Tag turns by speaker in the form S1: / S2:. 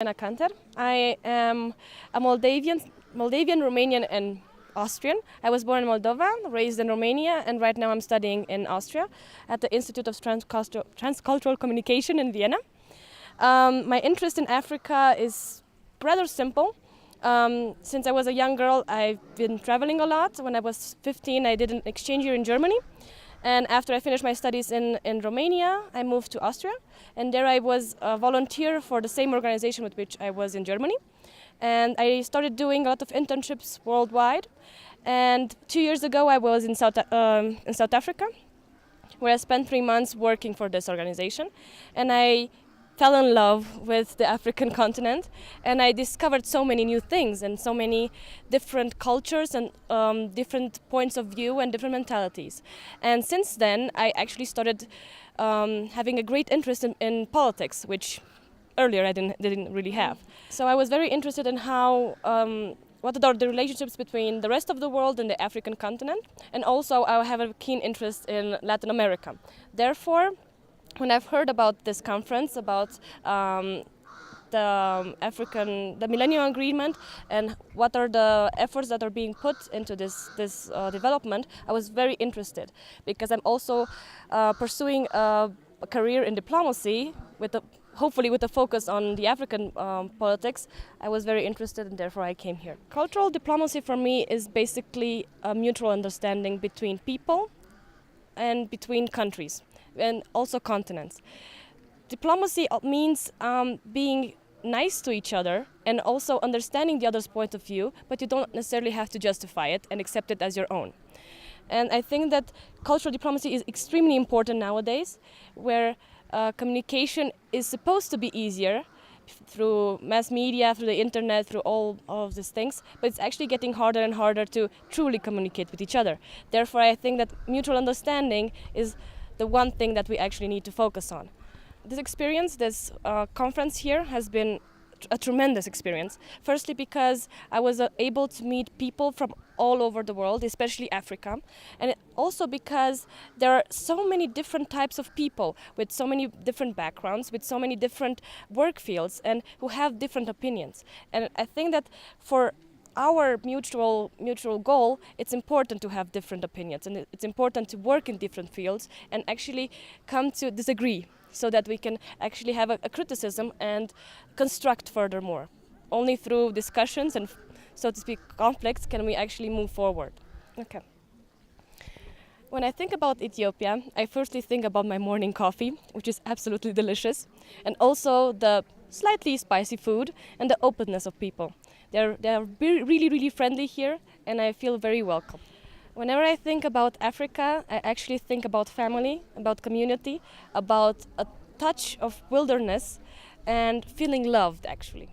S1: Doina Canter. I am a Moldavian, Romanian, and Austrian. I was born in Moldova, raised in Romania, and right now I'm studying in Austria at the Institute of Transcultural Communication in Vienna. My interest in Africa is rather simple. Since I was a young girl, I've been traveling a lot. When I was 15, I did an exchange year in Germany. And after I finished my studies in Romania, I moved to Austria. And there I was a volunteer for the same organization with which I was in Germany. And I started doing a lot of internships worldwide. And 2 years ago, I was in South Africa, where I spent 3 months working for this organization. And I fell in love with the African continent, and I discovered so many new things and so many different cultures and different points of view and different mentalities. And since then, I actually started having a great interest in politics, which earlier I didn't really have. So I was very interested in how what are the relationships between the rest of the world and the African continent, and also I have a keen interest in Latin America. Therefore, when I've heard about this conference, about the Millennium Agreement and what are the efforts that are being put into this development, I was very interested, because I'm also pursuing a career in diplomacy hopefully with a focus on the African politics. I was very interested, and therefore I came here. Cultural diplomacy for me is basically a mutual understanding between people and between countries, and also continents. Diplomacy means being nice to each other and also understanding the other's point of view, but you don't necessarily have to justify it and accept it as your own. And I think that cultural diplomacy is extremely important nowadays, where communication is supposed to be easier through mass media, through the internet, through all of these things, but it's actually getting harder and harder to truly communicate with each other. Therefore, I think that mutual understanding is the one thing that we actually need to focus on. This experience, this conference here, has been a tremendous experience. Firstly, because I was able to meet people from all over the world, especially Africa, and also because there are so many different types of people with so many different backgrounds, with so many different work fields, and who have different opinions. And I think that for our mutual goal, it's important to have different opinions, and it's important to work in different fields and actually come to disagree, so that we can actually have a criticism and construct furthermore. Only through discussions and, so to speak, conflicts can we actually move forward. Okay. When I think about Ethiopia, I firstly think about my morning coffee, which is absolutely delicious, and also the slightly spicy food and the openness of people. They're really, really friendly here, and I feel very welcome. Whenever I think about Africa, I actually think about family, about community, about a touch of wilderness, and feeling loved, actually.